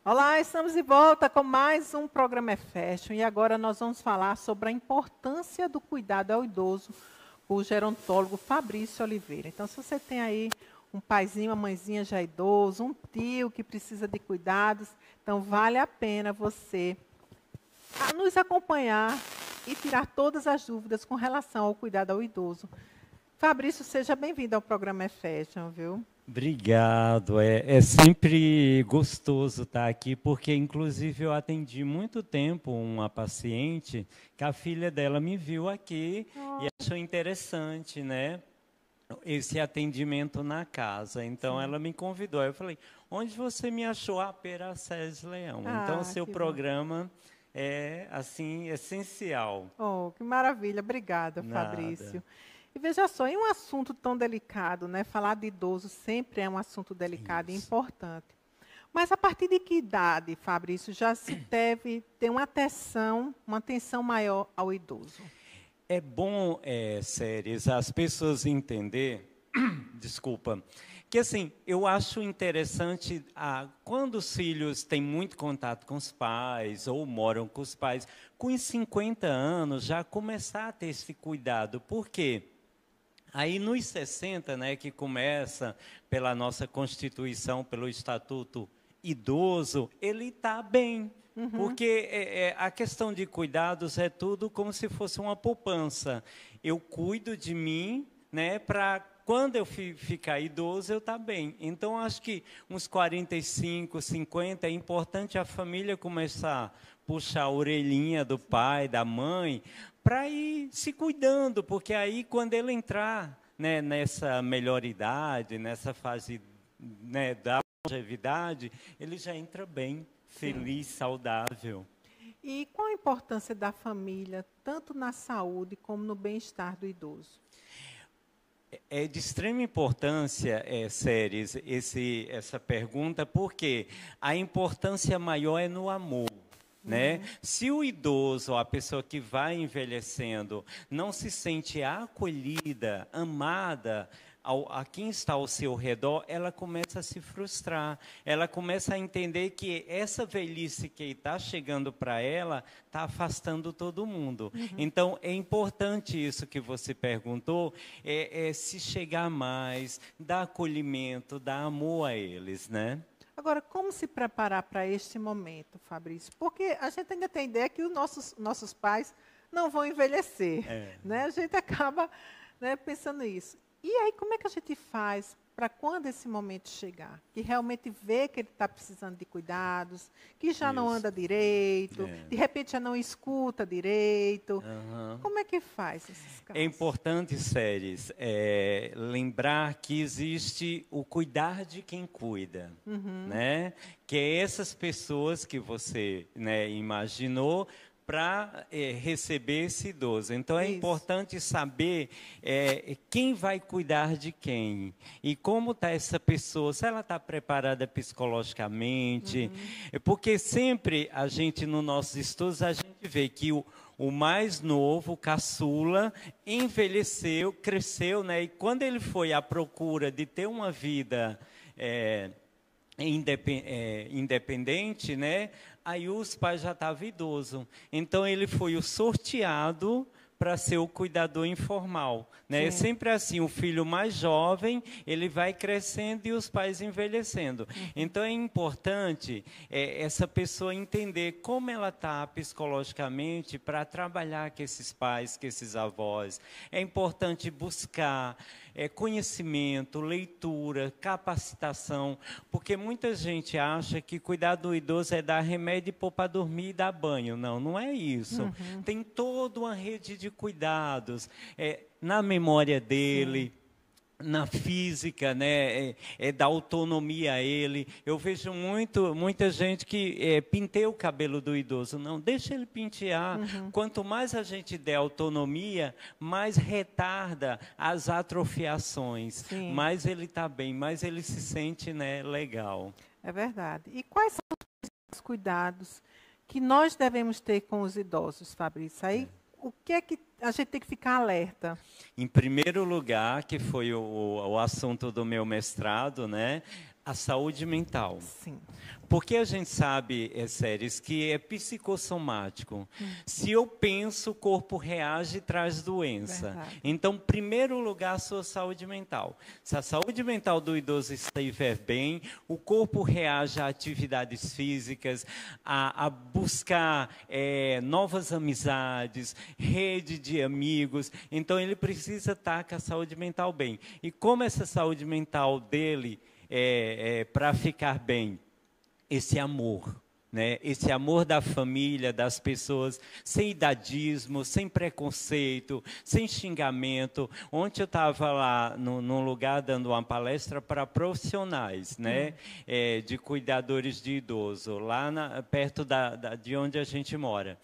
Olá, estamos de volta com mais um programa Fashion e agora nós vamos falar sobre a importância do cuidado ao idoso com o gerontólogo Fabrício Oliveira. Então, se você tem aí um paizinho, uma mãezinha já idoso, um tio que precisa de cuidados, então vale a pena você nos acompanhar e tirar todas as dúvidas com relação ao cuidado ao idoso. Fabrício, seja bem-vindo ao programa Fashion, viu? Obrigado. É sempre gostoso estar aqui, porque, inclusive, eu atendi muito tempo uma paciente que a filha dela me viu aqui e achou interessante, né? Esse atendimento na casa. Então, ela me convidou. Eu falei, onde você me achou? Ah, Peracés Leão. Então, o seu programa é, assim, essencial. Oh, que maravilha. Obrigada, Fabrício. Nada. E veja só, em um assunto tão delicado, né? Falar de idoso sempre é um assunto delicado e Isso. importante. Mas a partir de que idade, Fabrício, já se deve ter uma atenção maior ao idoso? É bom, Séries, as pessoas entender, desculpa, que assim, eu acho interessante, quando os filhos têm muito contato com os pais, ou moram com os pais, com os 50 anos, já começar a ter esse cuidado. Por quê? Aí nos 60, né, que começa pela nossa Constituição, pelo Estatuto Idoso, ele está bem. Porque a questão de cuidados é tudo como se fosse uma poupança. Eu cuido de mim, né, para quando eu ficar idoso, eu estar bem. Então, acho que uns 45, 50, é importante a família começar a puxar a orelhinha do pai, da mãe, para ir se cuidando, porque aí, quando ele entrar, né, nessa melhor idade, nessa fase, né, da longevidade, ele já entra bem, feliz, saudável. E qual a importância da família, tanto na saúde como no bem-estar do idoso? É de extrema importância, Séries, essa pergunta, porque a importância maior é no amor. Né? Se o idoso, ou a pessoa que vai envelhecendo, não se sente acolhida, amada, a quem está ao seu redor, ela começa a se frustrar. Ela começa a entender que essa velhice que está chegando para ela está afastando todo mundo. Então, é importante isso que você perguntou, se chegar mais, dar acolhimento, dar amor a eles, né? Agora, como se preparar para este momento, Fabrício? Porque a gente ainda tem ideia que os nossos pais não vão envelhecer, né? A gente acaba, né, pensando isso. E aí, como é que a gente faz para quando esse momento chegar? Que realmente vê que ele está precisando de cuidados, que já não anda direito, de repente já não escuta direito. Como é que faz esses casos? É importante, Séries, lembrar que existe o cuidar de quem cuida, né? Que é essas pessoas que você, né, imaginou para receber esse idoso. Então, é importante saber quem vai cuidar de quem e como está essa pessoa, se ela está preparada psicologicamente, porque sempre a gente, nos nossos estudos, a gente vê que o mais novo, o caçula, envelheceu, cresceu, né? E quando ele foi à procura de ter uma vida independente, né? Aí os pais já estavam idosos. Então, ele foi o sorteado para ser o cuidador informal, né? É sempre assim, o filho mais jovem, ele vai crescendo e os pais envelhecendo. Então, é importante essa pessoa entender como ela está psicologicamente para trabalhar com esses pais, com esses avós. É importante buscar conhecimento, leitura, capacitação, porque muita gente acha que cuidar do idoso é dar remédio e pôr para dormir e dar banho. Não, não é isso. Tem toda uma rede de cuidados na memória dele, na física, né, dar autonomia a ele. Eu vejo muita gente que penteia o cabelo do idoso. Não, deixa ele pentear. Quanto mais a gente der autonomia, mais retarda as atrofiações. Mais ele está bem, mais ele se sente, né, legal. É verdade. E quais são os cuidados que nós devemos ter com os idosos, Fabrício? Aí, o que é que a gente tem que ficar alerta? Em primeiro lugar, que foi o assunto do meu mestrado, né? A saúde mental. Sim. Porque a gente sabe, Séries, que é psicossomático. Se eu penso, o corpo reage e traz doença. Verdade. Então, em primeiro lugar, a sua saúde mental. Se a saúde mental do idoso estiver bem, o corpo reage a atividades físicas, a buscar novas amizades, rede de amigos. Então, ele precisa estar com a saúde mental bem. E como essa saúde mental dele para ficar bem? Esse amor, né? Esse amor da família, das pessoas, sem idadismo, sem preconceito, sem xingamento. Ontem eu estava lá num lugar dando uma palestra para profissionais, né? De cuidadores de idoso, lá perto de onde a gente mora.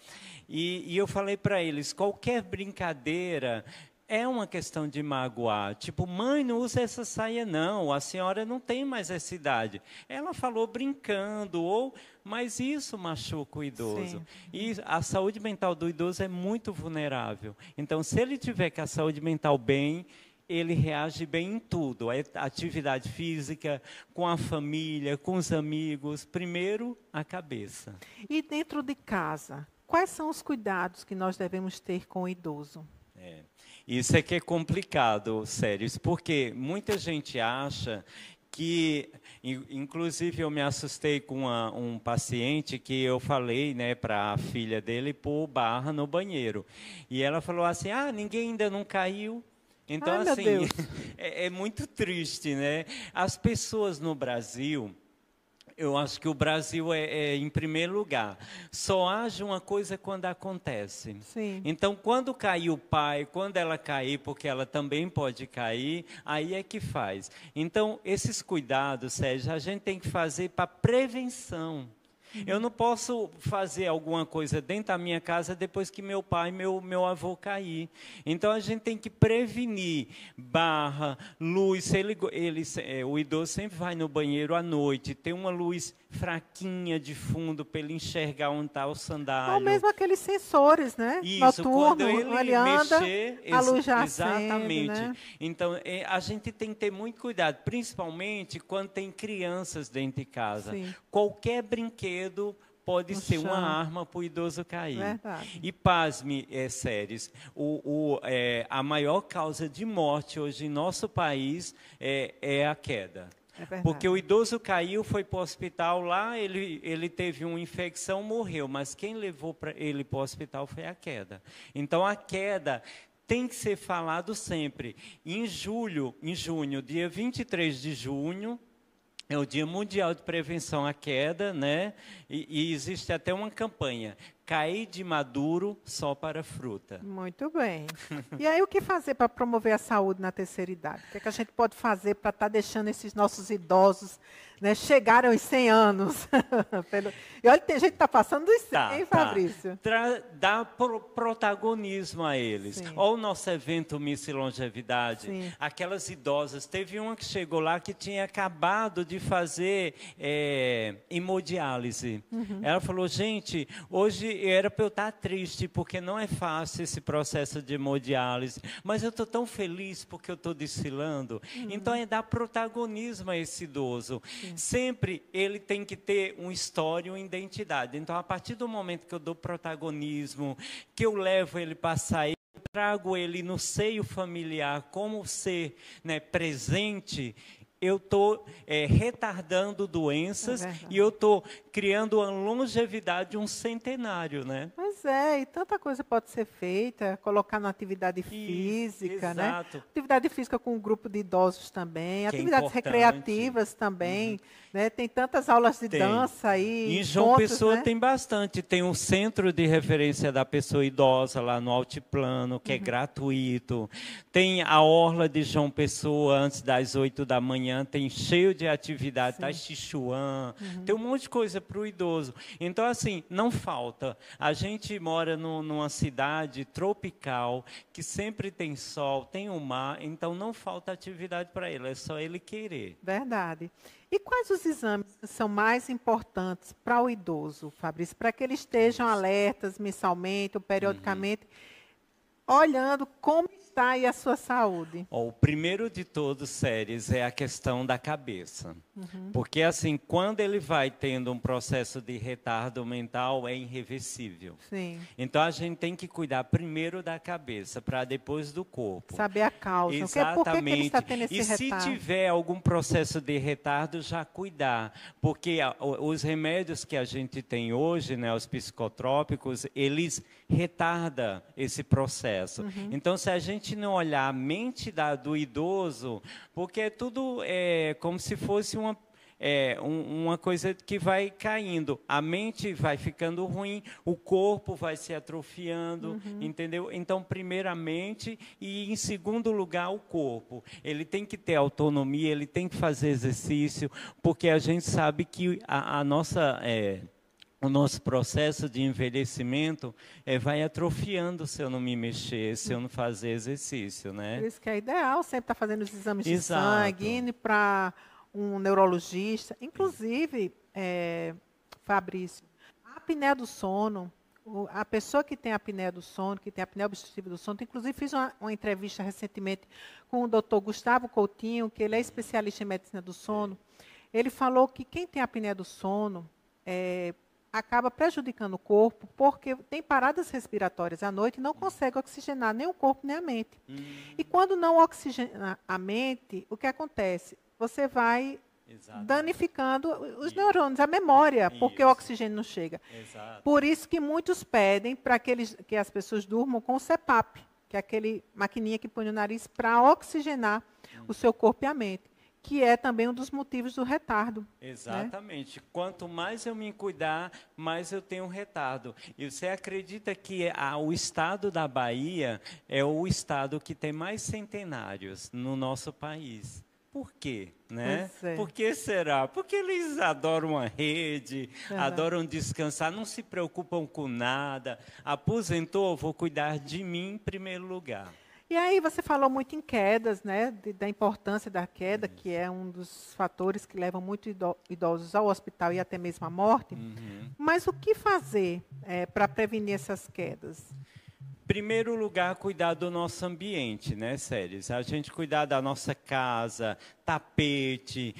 E eu falei para eles, qualquer brincadeira é uma questão de magoar. Tipo, mãe, não usa essa saia não, a senhora não tem mais essa idade. Ela falou brincando, mas isso machuca o idoso. Sim. E a saúde mental do idoso é muito vulnerável. Então, se ele tiver com a saúde mental bem, ele reage bem em tudo. A atividade física, com a família, com os amigos. Primeiro, a cabeça. E dentro de casa, quais são os cuidados que nós devemos ter com o idoso? Isso é que é complicado, Séries, porque muita gente acha que, inclusive eu me assustei com um paciente que eu falei, né, para a filha dele pôr barra no banheiro. E ela falou assim, ninguém ainda não caiu. Então, Ai, assim, meu Deus. é muito triste, né? As pessoas no Brasil... Eu acho que o Brasil é em primeiro lugar. Só age uma coisa quando acontece. Sim. Então, quando cair o pai, quando ela cair, porque ela também pode cair, aí é que faz. Então, esses cuidados, Sérgio, a gente tem que fazer para prevenção. Eu não posso fazer alguma coisa dentro da minha casa depois que meu pai e meu avô cair. Então, a gente tem que prevenir. Barra, luz. O idoso sempre vai no banheiro à noite. Tem uma luz fraquinha de fundo para ele enxergar onde está o sandália. Ou mesmo aqueles sensores, né? Isso, quando Noturno, ele anda, mexer, a luz já exatamente. acende, né? Então, a gente tem que ter muito cuidado, principalmente quando tem crianças dentro de casa. Sim. Qualquer brinquedo pode ser chão. uma arma para o idoso cair. Verdade. E pasme, Séries, a maior causa de morte hoje em nosso país é a queda. É verdade. Porque o idoso caiu, foi para o hospital, lá ele teve uma infecção, morreu, mas quem levou ele para o hospital foi a queda. Então, a queda tem que ser falado sempre. Em junho, dia 23 de junho, é o Dia Mundial de Prevenção à Queda, né? E existe até uma campanha, cair de maduro só para fruta. Muito bem. E aí, o que fazer para promover a saúde na terceira idade? O que, é que a gente pode fazer para estar deixando esses nossos idosos, né, chegarem aos 100 anos? E olha, tem gente que está passando dos 100, hein, Fabrício? Dá protagonismo a eles. Sim. Olha o nosso evento Miss Longevidade. Sim. Aquelas idosas. Teve uma que chegou lá que tinha acabado de fazer hemodiálise. Ela falou, gente, hoje era para eu estar triste, porque não é fácil esse processo de hemodiálise, mas eu estou tão feliz porque eu estou desfilando. Então, é dar protagonismo a esse idoso. Sempre ele tem que ter uma história, uma identidade. Então, a partir do momento que eu dou protagonismo, que eu levo ele para sair, trago ele no seio familiar como ser, né, presente, eu estou retardando doenças e eu estou criando uma longevidade, um centenário, né? Pois é, e tanta coisa pode ser feita, colocar na atividade física, né? Exato. Atividade física com um grupo de idosos também, Que é atividades importante. recreativas também, né? Tem tantas aulas de dança aí. Em João encontros, Pessoa, né? tem bastante. Tem um centro de referência da pessoa idosa lá no Altiplano, que é gratuito. Tem a Orla de João Pessoa, antes das 8 da manhã, tem cheio de atividade, tá Xichuan, tem um monte de coisa para o idoso. Então, assim, não falta. A gente mora numa cidade tropical, que sempre tem sol, tem o mar, então não falta atividade para ele, é só ele querer. Verdade. E quais os exames que são mais importantes para o idoso, Fabrício? Para que eles estejam alertas mensalmente ou periodicamente, olhando como bem-estar e a sua saúde? Ó, o primeiro de todos, Séries, é a questão da cabeça. Porque, assim, quando ele vai tendo um processo de retardo mental, é irreversível. Sim. Então, a gente tem que cuidar primeiro da cabeça, para depois do corpo. Saber a causa. Exatamente. Por que ele está tendo esse e se retardo? tiver algum processo de retardo, já cuidar. Porque os remédios que a gente tem hoje, né, os psicotrópicos, eles retardam esse processo. Então, se a gente não olhar a mente do idoso, porque tudo é como se fosse uma coisa que vai caindo. A mente vai ficando ruim, o corpo vai se atrofiando, entendeu? Então, primeiramente, e em segundo lugar, o corpo. Ele tem que ter autonomia, ele tem que fazer exercício, porque a gente sabe que o nosso processo de envelhecimento vai atrofiando se eu não me mexer, se eu não fazer exercício, né? Por isso que é ideal sempre estar fazendo os exames de Exato. sangue, indo para um neurologista. Inclusive, Fabrício, a apneia do sono, a pessoa que tem apneia do sono, que tem apneia obstrutiva do sono, inclusive fiz uma entrevista recentemente com o Dr. Gustavo Coutinho, que ele é especialista em medicina do sono. Ele falou que quem tem apneia do sono acaba prejudicando o corpo, porque tem paradas respiratórias à noite e não consegue oxigenar nem o corpo nem a mente. E quando não oxigena a mente, o que acontece? Você vai danificando os neurônios, a memória, porque o oxigênio não chega. Exato. Por isso que muitos pedem para que as pessoas durmam com o CPAP, que é aquele maquininha que põe no nariz para oxigenar o seu corpo e a mente, que é também um dos motivos do retardo. Exatamente. Né? Quanto mais eu me cuidar, mais eu tenho retardo. E você acredita que o estado da Bahia é o estado que tem mais centenários no nosso país? Por quê? Né? Por que será? Porque eles adoram a rede, adoram descansar, não se preocupam com nada. Aposentou, vou cuidar de mim em primeiro lugar. E aí você falou muito em quedas, né? Da importância da queda, que é um dos fatores que levam muitos idosos ao hospital e até mesmo à morte. Mas o que fazer para prevenir essas quedas? Primeiro lugar, cuidar do nosso ambiente, né, Séries? A gente cuidar da nossa casa, tapete,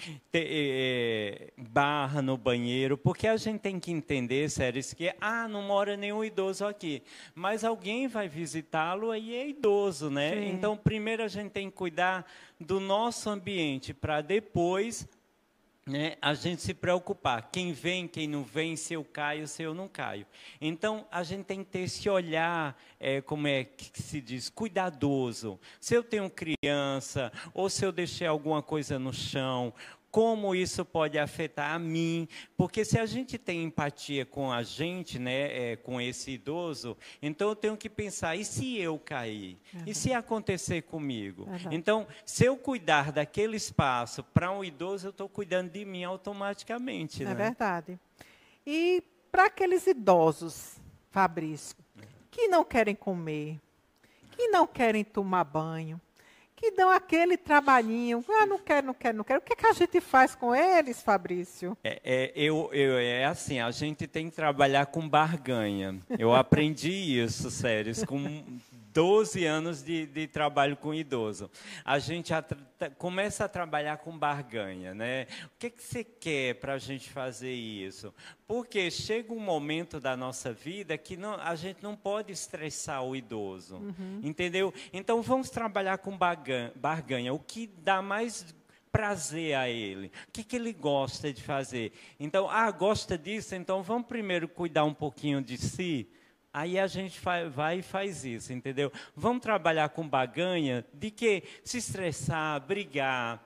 barra no banheiro, porque a gente tem que entender, Séries, que não mora nenhum idoso aqui, mas alguém vai visitá-lo e é idoso, né? Sim. Então, primeiro a gente tem que cuidar do nosso ambiente, para depois, né, a gente se preocupar, quem vem, quem não vem, se eu caio, se eu não caio. Então, a gente tem que ter esse olhar, como é que se diz, cuidadoso. Se eu tenho criança, ou se eu deixei alguma coisa no chão, como isso pode afetar a mim, porque se a gente tem empatia com a gente, né, com esse idoso, então eu tenho que pensar, e se eu cair? E se acontecer comigo? Então, se eu cuidar daquele espaço para um idoso, eu estou cuidando de mim automaticamente. É verdade. E para aqueles idosos, Fabrício, que não querem comer, que não querem tomar banho, que dão aquele trabalhinho, não quero. O que a gente faz com eles, Fabrício? É assim, a gente tem que trabalhar com barganha. Eu aprendi isso, Séries, com 12 anos de trabalho com idoso. A gente começa a trabalhar com barganha, né? O que você quer para a gente fazer isso? Porque chega um momento da nossa vida que a gente não pode estressar o idoso, entendeu? Então, vamos trabalhar com barganha. O que dá mais prazer a ele? O que ele gosta de fazer? Então, gosta disso? Então, vamos primeiro cuidar um pouquinho de si? Aí a gente vai e faz isso, entendeu? Vamos trabalhar com barganha de que se estressar, brigar,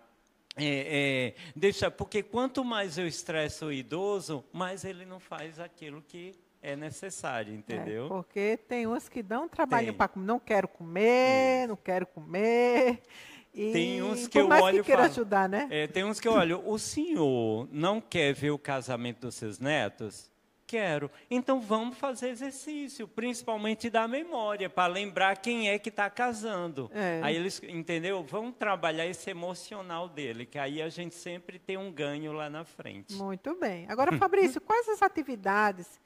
porque quanto mais eu estresso o idoso, mais ele não faz aquilo que é necessário, entendeu? Porque tem uns que dão trabalho para comer, não quero comer. E tem uns que eu olho e falo, ajudar, né? Tem uns que eu olho, o senhor não quer ver o casamento dos seus netos? Quero. Então vamos fazer exercício, principalmente da memória, para lembrar quem é que está casando. Aí eles, entendeu? Vamos trabalhar esse emocional dele, que aí a gente sempre tem um ganho lá na frente. Muito bem. Agora, Fabrício, quais as atividades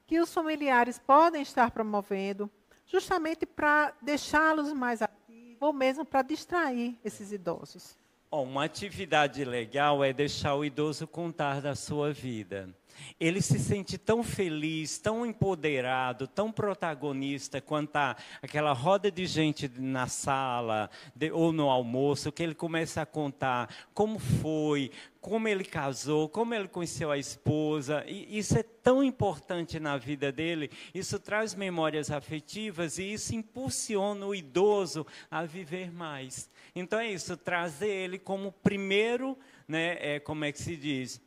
que os familiares podem estar promovendo justamente para deixá-los mais ativos, ou mesmo para distrair esses idosos? Ó, uma atividade legal é deixar o idoso contar da sua vida. Ele se sente tão feliz, tão empoderado, tão protagonista quando está aquela roda de gente na sala ou no almoço, que ele começa a contar como foi, como ele casou, como ele conheceu a esposa. E isso é tão importante na vida dele, isso traz memórias afetivas e isso impulsiona o idoso a viver mais. Então é isso, trazer ele como primeiro, né, como é que se diz?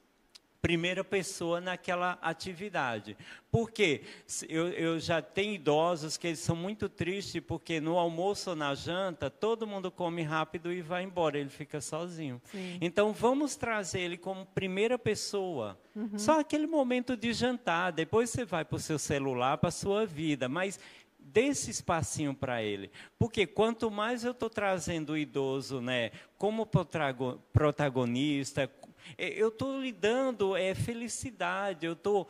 Primeira pessoa naquela atividade. Por quê? Eu já tenho idosos que eles são muito tristes porque no almoço ou na janta, todo mundo come rápido e vai embora, ele fica sozinho. Sim. Então, vamos trazer ele como primeira pessoa. Só aquele momento de jantar, depois você vai para o seu celular, para a sua vida, mas dê esse espacinho para ele. Porque quanto mais eu estou trazendo o idoso, né, como protagonista, eu estou lhe dando felicidade, eu estou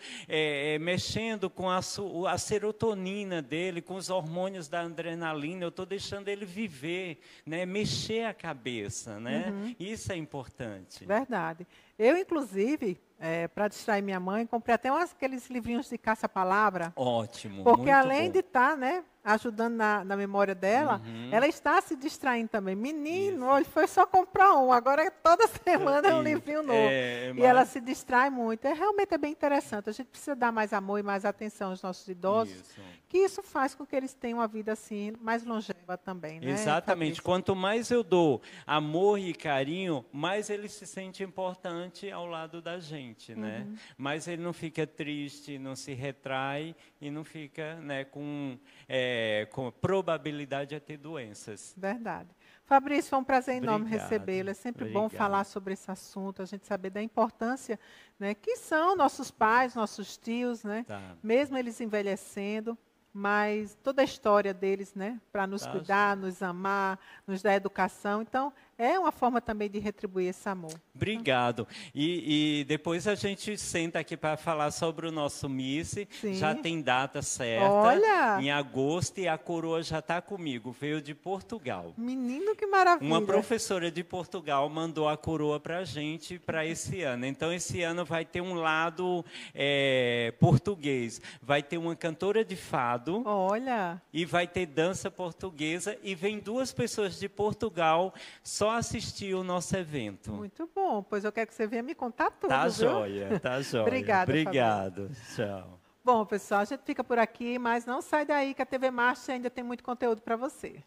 mexendo com a serotonina dele, com os hormônios da adrenalina, eu estou deixando ele viver, né, mexer a cabeça, né? Isso é importante. Verdade. Eu, inclusive, para distrair minha mãe, comprei até aqueles livrinhos de caça-palavra. Ótimo, porque muito além bom. de estar, né, ajudando na memória dela, ela está se distraindo também. Menino, hoje foi só comprar um, agora toda semana é um livrinho novo. E ela se distrai muito. Realmente é bem interessante. A gente precisa dar mais amor e mais atenção aos nossos idosos, que isso faz com que eles tenham uma vida assim mais longeva também, né? Exatamente. Fabrício? Quanto mais eu dou amor e carinho, mais ele se sente importante ao lado da gente, né? Mas ele não fica triste, não se retrai e não fica, né, com probabilidade de ter doenças. Verdade. Fabrício, foi um prazer enorme Obrigado. recebê-lo. É sempre bom Obrigado. falar sobre esse assunto, a gente saber da importância, né, que são nossos pais, nossos tios, né? Tá. Mesmo eles envelhecendo, mas toda a história deles, né, para nos cuidar, nos amar, nos dar educação. Então, é uma forma também de retribuir esse amor. Obrigado. E depois a gente senta aqui para falar sobre o nosso Misse. Sim. Já tem data certa. Olha! Em agosto, e a coroa já está comigo. Veio de Portugal. Menino, que maravilha! Uma professora de Portugal mandou a coroa para a gente para esse ano. Então, esse ano vai ter um lado português. Vai ter uma cantora de fado. Olha! E vai ter dança portuguesa. E vem 2 pessoas de Portugal só assistir o nosso evento. Muito bom. Pois eu quero que você venha me contar tudo, Tá viu? joia, tá joia. Obrigada, Obrigado. Tchau. Bom, pessoal, a gente fica por aqui, mas não sai daí que a TV Master ainda tem muito conteúdo para você.